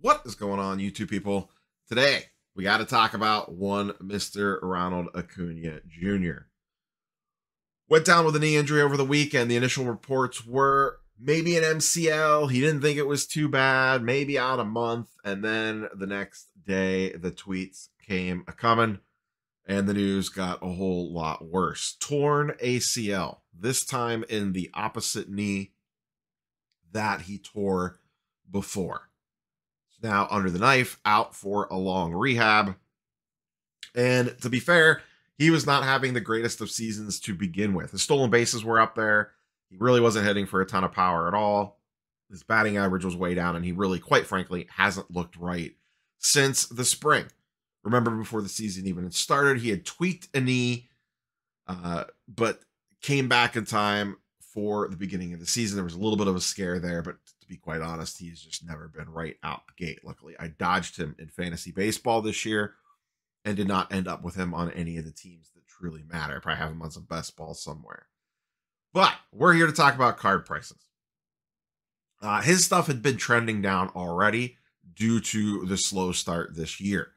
What is going on, YouTube people? Today, we got to talk about one Mr. Ronald Acuna Jr. Went down with a knee injury over the weekend. The initial reports were maybe an MCL. He didn't think it was too bad, maybe out a month. And then the next day, the tweets came a-coming, and the news got a whole lot worse. Torn ACL, this time in the opposite knee that he tore before. Now under the knife, out for a long rehab. And to be fair, he was not having the greatest of seasons to begin with. His stolen bases were up there. He really wasn't hitting for a ton of power at all. His batting average was way down, and he really, quite frankly, hasn't looked right since the spring. Remember, before the season even started, he had tweaked a knee, but came back in time for the beginning of the season. There was a little bit of a scare there, but to be quite honest, he's just never been right out the gate. Luckily, I dodged him in fantasy baseball this year and did not end up with him on any of the teams that truly matter. I probably have him on some best balls somewhere. But we're here to talk about card prices. His stuff had been trending down already due to the slow start this year.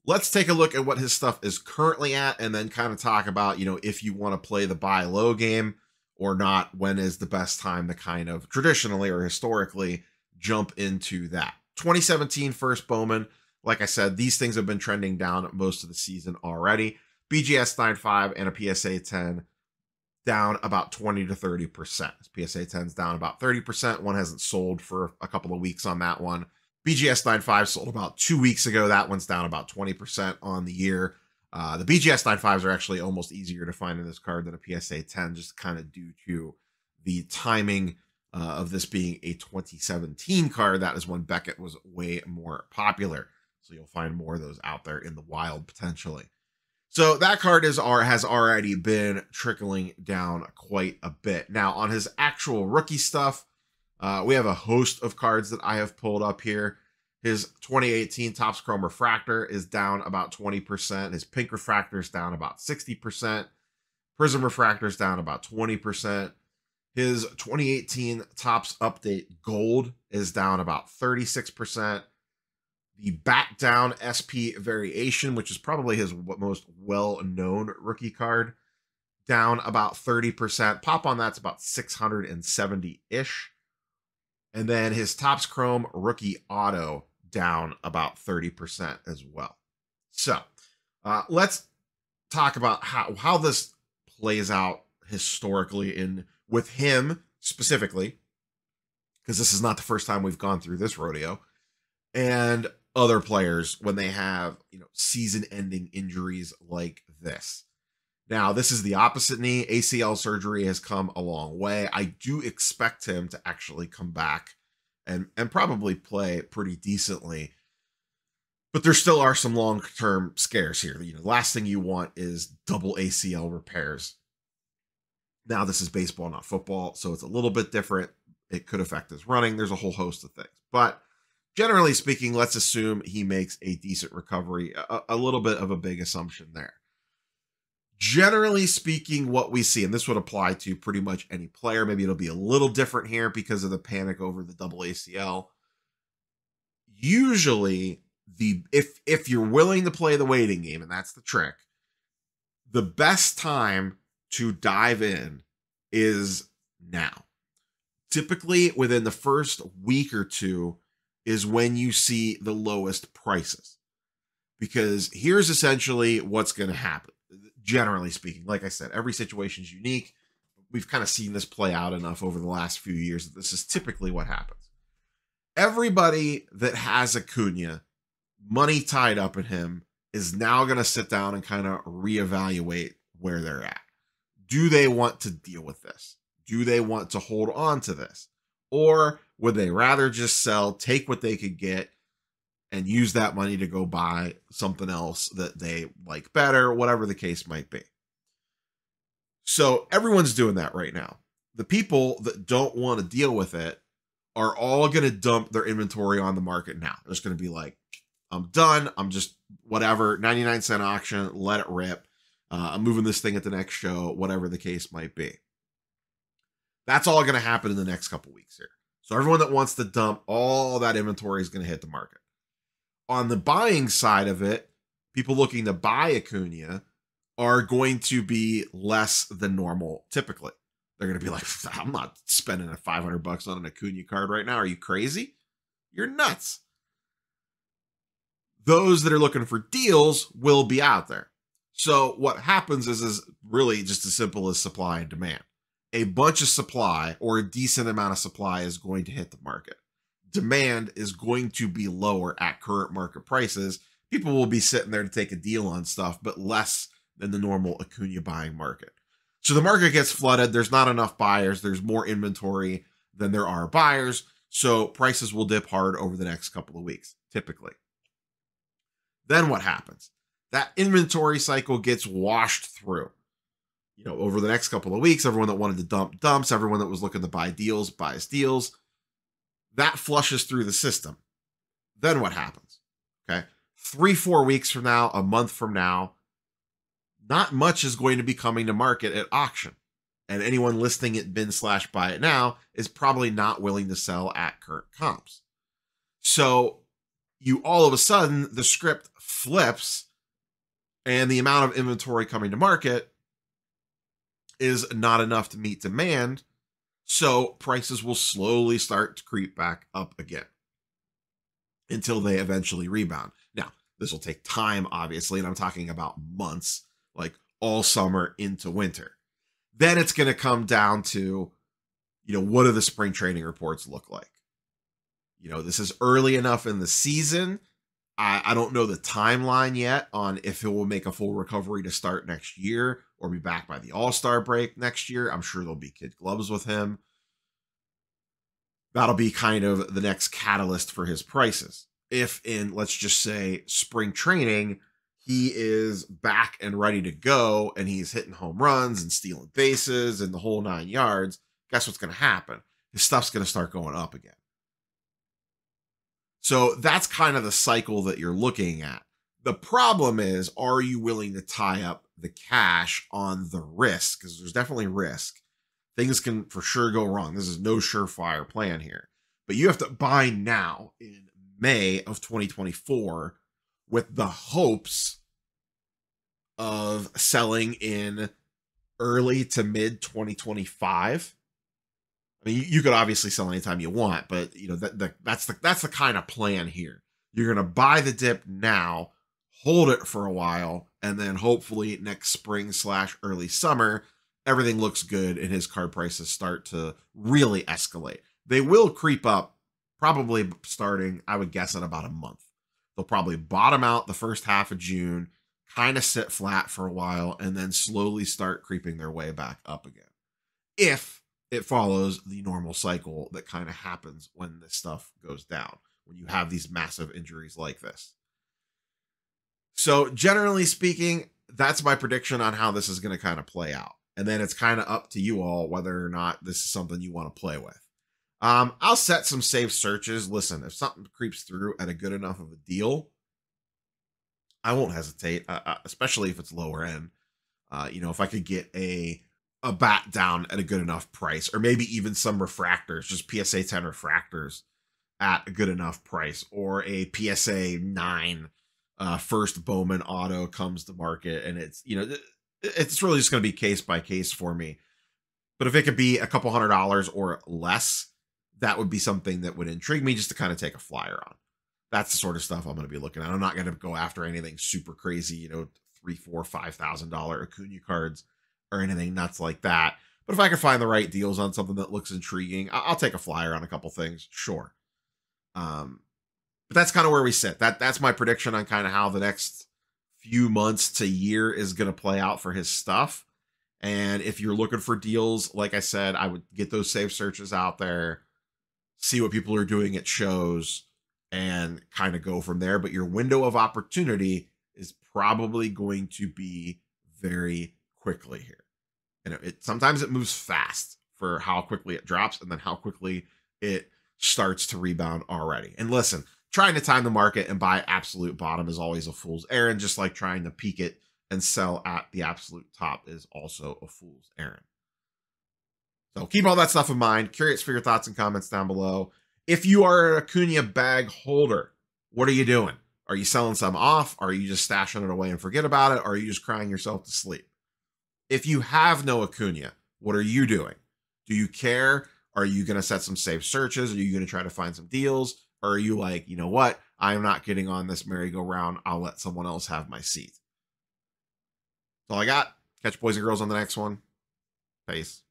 Let's take a look at what his stuff is currently at and then kind of talk about, if you want to play the buy low game or not, when is the best time to kind of traditionally or historically jump into that. 2017 first Bowman. Like I said, these things have been trending down most of the season already. BGS 9.5 and a PSA 10 down about 20 to 30%. PSA 10's down about 30%. One hasn't sold for a couple of weeks on that one. BGS 9.5 sold about 2 weeks ago. That one's down about 20% on the year. The BGS 9.5s are actually almost easier to find in this card than a PSA 10, just kind of due to the timing of this being a 2017 card. That is when Beckett was way more popular. So you'll find more of those out there in the wild potentially. So that card has already been trickling down quite a bit. Now on his actual rookie stuff, we have a host of cards that I have pulled up here. His 2018 Topps Chrome Refractor is down about 20%. His Pink Refractor is down about 60%. Prism Refractor is down about 20%. His 2018 Topps Update Gold is down about 36%. The Bat Down SP Variation, which is probably his most well-known rookie card, down about 30%. Pop on that's about 670-ish. And then his Topps Chrome Rookie Auto down about 30% as well. So let's talk about how this plays out historically with him specifically, because this is not the first time we've gone through this rodeo, and other players when they have season-ending injuries like this. Now, this is the opposite knee. ACL surgery has come a long way. I do expect him to actually come back and probably play pretty decently. But there still are some long-term scares here. The last thing you want is double ACL repairs. Now, this is baseball, not football, so it's a little bit different. It could affect his running. There's a whole host of things. But generally speaking, let's assume he makes a decent recovery. A little bit of a big assumption there. Generally speaking, what we see, and this would apply to pretty much any player, maybe it'll be a little different here because of the panic over the double ACL. Usually, if you're willing to play the waiting game, and that's the trick, the best time to dive in is now. Typically, within the first week or two is when you see the lowest prices. Because here's essentially what's going to happen. Generally speaking, like I said, every situation is unique. We've kind of seen this play out enough over the last few years that this is typically what happens. Everybody that has Acuna, money tied up in him, is now going to sit down and kind of reevaluate where they're at. Do they want to deal with this? Do they want to hold on to this? Or would they rather just sell, take what they could get, and use that money to go buy something else that they like better, whatever the case might be? So everyone's doing that right now. The people that don't want to deal with it are all going to dump their inventory on the market now. They're just going to be like, I'm done. I'm just whatever, 99-cent auction, let it rip. I'm moving this thing at the next show, whatever the case might be. That's all going to happen in the next couple weeks here. So everyone that wants to dump all that inventory is going to hit the market. On the buying side of it, people looking to buy Acuna are going to be less than normal typically. They're going to be like, I'm not spending $500 on an Acuna card right now. Are you crazy? You're nuts. Those that are looking for deals will be out there. So what happens is really just as simple as supply and demand. A bunch of supply or a decent amount of supply is going to hit the market. Demand is going to be lower at current market prices. People will be sitting there to take a deal on stuff, but less than the normal Acuna buying market. So the market gets flooded. There's not enough buyers. There's more inventory than there are buyers. So prices will dip hard over the next couple of weeks, typically. Then what happens? That inventory cycle gets washed through. You know, over the next couple of weeks, everyone that wanted to dump dumps, everyone that was looking to buy deals buys deals. That flushes through the system. Then what happens? Okay. 3-4 weeks from now, a month from now, not much is going to be coming to market at auction. And anyone listing it bin/buy it now is probably not willing to sell at current comps. So you all of a sudden, the script flips and the amount of inventory coming to market is not enough to meet demand. So prices will slowly start to creep back up again until they eventually rebound. Now, this will take time, obviously, and I'm talking about months, like all summer into winter. Then it's going to come down to, you know, what do the spring training reports look like? You know, this is early enough in the season. I don't know the timeline yet on if it will make a full recovery to start next year or be back by the All-Star break next year. I'm sure there'll be kid gloves with him. That'll be kind of the next catalyst for his prices. If in, let's just say, spring training, he is back and ready to go and he's hitting home runs and stealing bases and the whole 9 yards, guess what's going to happen? His stuff's going to start going up again. So that's kind of the cycle that you're looking at. The problem is, are you willing to tie up the cash on the risk? Because there's definitely risk. Things can for sure go wrong. This is no surefire plan here. But you have to buy now in May of 2024 with the hopes of selling in early to mid 2025. I mean, you could obviously sell anytime you want, but you know that's the kind of plan here. You're going to buy the dip now, hold it for a while, and then hopefully next spring/early summer, everything looks good and his card prices start to really escalate. They will creep up, probably starting, I would guess, in about a month. They'll probably bottom out the first half of June, kind of sit flat for a while, and then slowly start creeping their way back up again. If it follows the normal cycle that kind of happens when this stuff goes down, when you have these massive injuries like this. So generally speaking, that's my prediction on how this is going to kind of play out. And then it's kind of up to you all whether or not this is something you want to play with. I'll set some safe searches. Listen, if something creeps through at a good enough of a deal, I won't hesitate, especially if it's lower end. You know, if I could get a bat down at a good enough price, or maybe even some refractors, just PSA 10 refractors at a good enough price, or a PSA 9 first Bowman auto comes to market, and it's, you know, it's really just going to be case by case for me. But if it could be a couple $100 or less, that would be something that would intrigue me just to kind of take a flyer on. That's the sort of stuff I'm going to be looking at. I'm not going to go after anything super crazy, you know, $3,000, $4,000, $5,000 Acuna cards or anything nuts like that. But if I can find the right deals on something that looks intriguing, I'll take a flyer on a couple things, sure. But that's kind of where we sit. That's my prediction on kind of how the next few months to year is going to play out for his stuff. And if you're looking for deals, like I said, I would get those safe searches out there, see what people are doing at shows, and kind of go from there. But your window of opportunity is probably going to be very quickly here. And sometimes it moves fast for how quickly it drops and then how quickly it starts to rebound already. And listen, trying to time the market and buy absolute bottom is always a fool's errand, just like trying to peak it and sell at the absolute top is also a fool's errand. So keep all that stuff in mind. Curious for your thoughts and comments down below. If you are an Acuna bag holder, what are you doing? Are you selling some off? Are you just stashing it away and forget about it? Or are you just crying yourself to sleep? If you have no Acuna, what are you doing? Do you care? Are you going to set some safe searches? Are you going to try to find some deals? Or are you like, you know what? I'm not getting on this merry-go-round. I'll let someone else have my seat. That's all I got. Catch boys and girls on the next one. Peace.